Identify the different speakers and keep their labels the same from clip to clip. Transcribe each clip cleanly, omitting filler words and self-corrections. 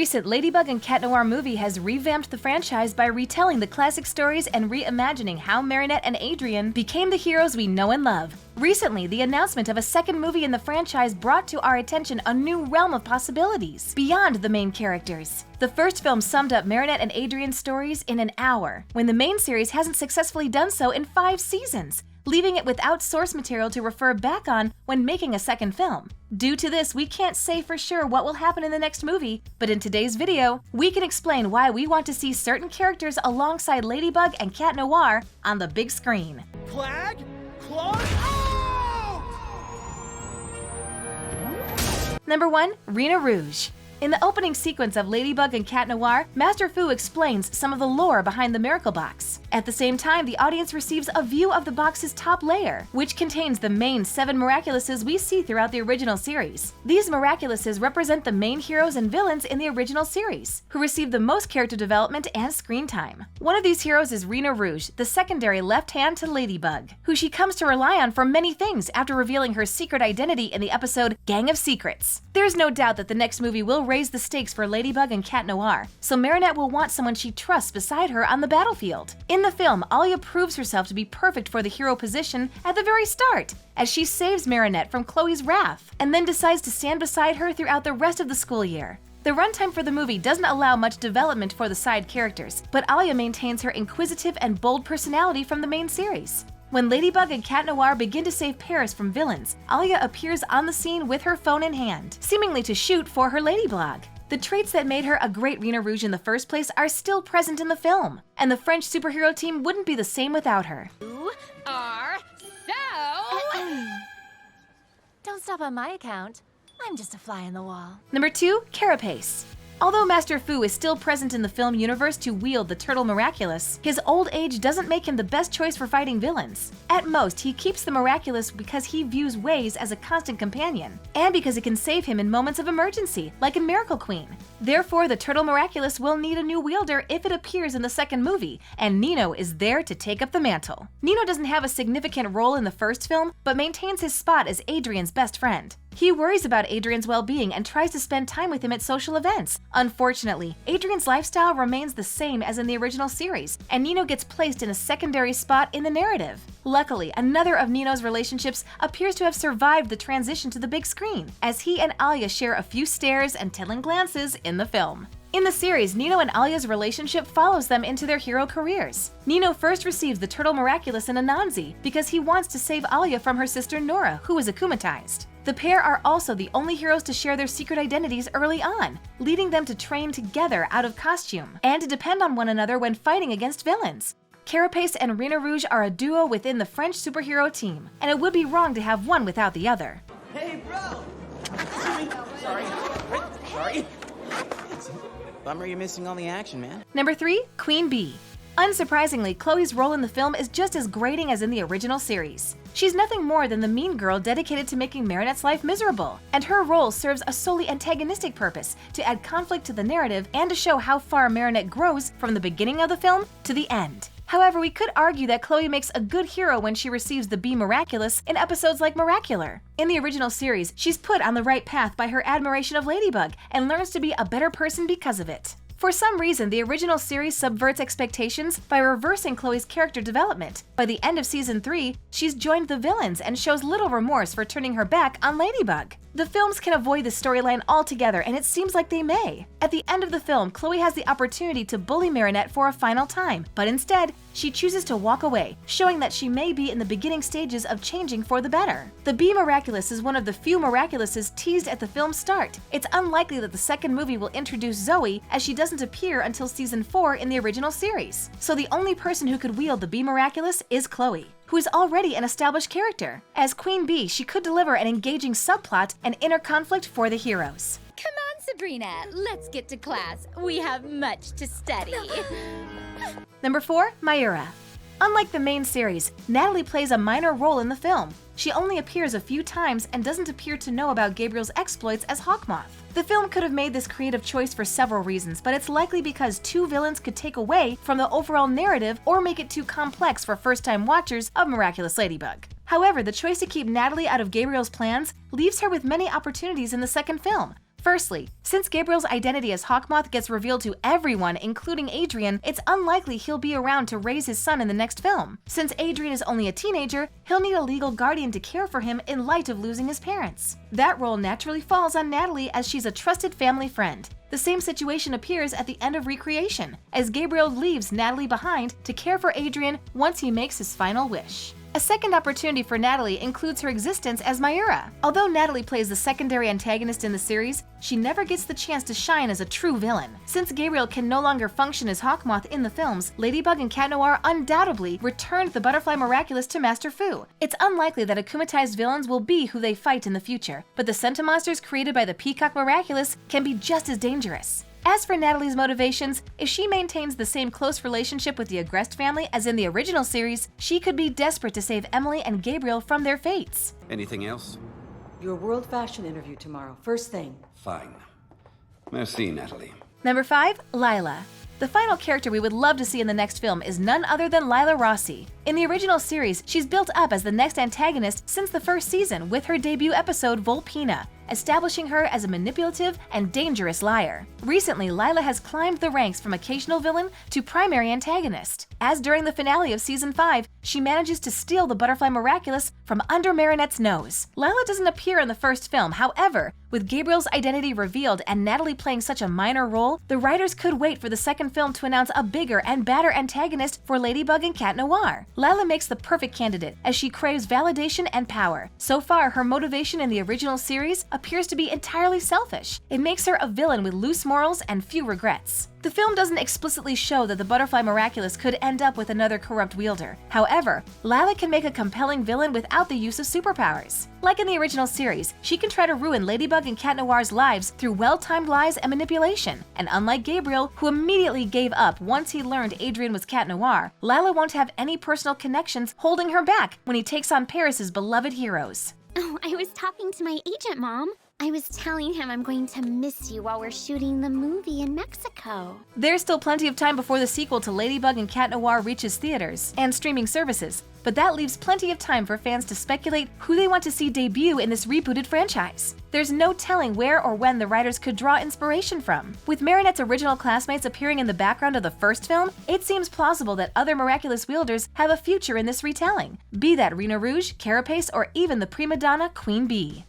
Speaker 1: recent Ladybug and Cat Noir movie has revamped the franchise by retelling the classic stories and reimagining how Marinette and Adrien became the heroes we know and love. Recently, the announcement of a second movie in the franchise brought to our attention a new realm of possibilities beyond the main characters. The first film summed up Marinette and Adrien's stories in an hour, when the main series hasn't successfully done so in 5 seasons, leaving it without source material to refer back on when making a second film. Due to this, we can't say for sure what will happen in the next movie, but in today's video, we can explain why we want to see certain characters alongside Ladybug and Cat Noir on the big screen.
Speaker 2: Flag? Claw? Out!
Speaker 1: Number 1. Rena Rouge. In the opening sequence of Ladybug and Cat Noir, Master Fu explains some of the lore behind the Miracle Box. At the same time, the audience receives a view of the box's top layer, which contains the main 7 Miraculouses we see throughout the original series. These Miraculouses represent the main heroes and villains in the original series, who receive the most character development and screen time. One of these heroes is Rena Rouge, the secondary left hand to Ladybug, who she comes to rely on for many things after revealing her secret identity in the episode Gang of Secrets. There's no doubt that the next movie will raise the stakes for Ladybug and Cat Noir, so Marinette will want someone she trusts beside her on the battlefield. In the film, Alia proves herself to be perfect for the hero position at the very start, as she saves Marinette from Chloe's wrath, and then decides to stand beside her throughout the rest of the school year. The runtime for the movie doesn't allow much development for the side characters, but Alia maintains her inquisitive and bold personality from the main series. When Ladybug and Cat Noir begin to save Paris from villains, Alia appears on the scene with her phone in hand, seemingly to shoot for her Ladyblog. The traits that made her a great Rena Rouge in the first place are still present in the film, and the French superhero team wouldn't be the same without her.
Speaker 3: You are so...
Speaker 4: Don't stop on my account. I'm just a fly on the wall.
Speaker 1: Number 2. Carapace. Although Master Fu is still present in the film universe to wield the Turtle Miraculous, his old age doesn't make him the best choice for fighting villains. At most, he keeps the Miraculous because he views Waze as a constant companion, and because it can save him in moments of emergency, like in Miracle Queen. Therefore, the Turtle Miraculous will need a new wielder if it appears in the second movie, and Nino is there to take up the mantle. Nino doesn't have a significant role in the first film, but maintains his spot as Adrien's best friend. He worries about Adrien's well-being and tries to spend time with him at social events. Unfortunately, Adrien's lifestyle remains the same as in the original series, and Nino gets placed in a secondary spot in the narrative. Luckily, another of Nino's relationships appears to have survived the transition to the big screen, as he and Alia share a few stares and telling glances in the film. In the series, Nino and Alia's relationship follows them into their hero careers. Nino first receives the Turtle Miraculous in Anansi because he wants to save Alia from her sister Nora, who is akumatized. The pair are also the only heroes to share their secret identities early on, leading them to train together out of costume and to depend on one another when fighting against villains. Carapace and Rena Rouge are a duo within the French superhero team, and it would be wrong to have one without the other.
Speaker 2: Hey, bro! Sorry. Bummer you're missing all the action, man.
Speaker 1: Number 3. Queen Bee. Unsurprisingly, Chloe's role in the film is just as grating as in the original series. She's nothing more than the mean girl dedicated to making Marinette's life miserable, and her role serves a solely antagonistic purpose to add conflict to the narrative and to show how far Marinette grows from the beginning of the film to the end. However, we could argue that Chloe makes a good hero when she receives the Bee Miraculous in episodes like Miracular. In the original series, she's put on the right path by her admiration of Ladybug and learns to be a better person because of it. For some reason, the original series subverts expectations by reversing Chloe's character development. By the end of season 3, she's joined the villains and shows little remorse for turning her back on Ladybug. The films can avoid this storyline altogether, and it seems like they may. At the end of the film, Chloe has the opportunity to bully Marinette for a final time, but instead, she chooses to walk away, showing that she may be in the beginning stages of changing for the better. The Bee Miraculous is one of the few Miraculouses teased at the film's start. It's unlikely that the second movie will introduce Zoe, as she doesn't appear until season 4 in the original series. So the only person who could wield the Bee Miraculous is Chloe, who is already an established character. As Queen Bee, she could deliver an engaging subplot and inner conflict for the heroes.
Speaker 3: Come on, Sabrina, let's get to class. We have much to study.
Speaker 1: Number 4. Mayura. Unlike the main series, Natalie plays a minor role in the film. She only appears a few times and doesn't appear to know about Gabriel's exploits as Hawkmoth. The film could have made this creative choice for several reasons, but it's likely because 2 villains could take away from the overall narrative or make it too complex for first-time watchers of Miraculous Ladybug. However, the choice to keep Natalie out of Gabriel's plans leaves her with many opportunities in the second film. Firstly, since Gabriel's identity as Hawkmoth gets revealed to everyone, including Adrian, it's unlikely he'll be around to raise his son in the next film. Since Adrian is only a teenager, he'll need a legal guardian to care for him in light of losing his parents. That role naturally falls on Natalie as she's a trusted family friend. The same situation appears at the end of Recreation, as Gabriel leaves Natalie behind to care for Adrian once he makes his final wish. A second opportunity for Natalie includes her existence as Mayura. Although Natalie plays the secondary antagonist in the series, she never gets the chance to shine as a true villain. Since Gabriel can no longer function as Hawkmoth in the films, Ladybug and Cat Noir undoubtedly returned the Butterfly Miraculous to Master Fu. It's unlikely that akumatized villains will be who they fight in the future, but the Centimonsters created by the Peacock Miraculous can be just as dangerous. As for Natalie's motivations, if she maintains the same close relationship with the Agreste family as in the original series, she could be desperate to save Emily and Gabriel from their fates.
Speaker 5: Anything else?
Speaker 6: Your World Fashion interview tomorrow, first thing.
Speaker 5: Fine. Merci, Natalie.
Speaker 1: Number 5, Lila. The final character we would love to see in the next film is none other than Lila Rossi. In the original series, she's built up as the next antagonist since the first season with her debut episode Volpina, establishing her as a manipulative and dangerous liar. Recently, Lila has climbed the ranks from occasional villain to primary antagonist, as during the finale of Season 5, she manages to steal the Butterfly Miraculous from under Marinette's nose. Lila doesn't appear in the first film, however, with Gabriel's identity revealed and Natalie playing such a minor role, the writers could wait for the second film to announce a bigger and badder antagonist for Ladybug and Cat Noir. Lila makes the perfect candidate, as she craves validation and power. So far, her motivation in the original series appears to be entirely selfish. It makes her a villain with loose morals and few regrets. The film doesn't explicitly show that the Butterfly Miraculous could end up with another corrupt wielder. However, Lila can make a compelling villain without the use of superpowers. Like in the original series, she can try to ruin Ladybug and Cat Noir's lives through well-timed lies and manipulation. And unlike Gabriel, who immediately gave up once he learned Adrian was Cat Noir, Lila won't have any personal connections holding her back when he takes on Paris's beloved heroes.
Speaker 3: Oh, I was talking to my agent, Mom. I was telling him I'm going to miss you while we're shooting the movie in Mexico.
Speaker 1: There's still plenty of time before the sequel to Ladybug and Cat Noir reaches theaters and streaming services, but that leaves plenty of time for fans to speculate who they want to see debut in this rebooted franchise. There's no telling where or when the writers could draw inspiration from. With Marinette's original classmates appearing in the background of the first film, it seems plausible that other miraculous wielders have a future in this retelling, be that Rena Rouge, Carapace, or even the prima donna Queen Bee.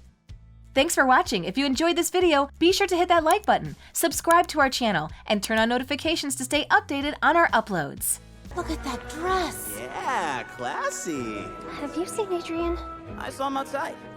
Speaker 1: Thanks for watching. If you enjoyed this video, be sure to hit that like button, subscribe to our channel, and turn on notifications to stay updated on our uploads.
Speaker 6: Look at that dress!
Speaker 2: Yeah, classy.
Speaker 3: Have you seen Adrian?
Speaker 2: I saw him outside.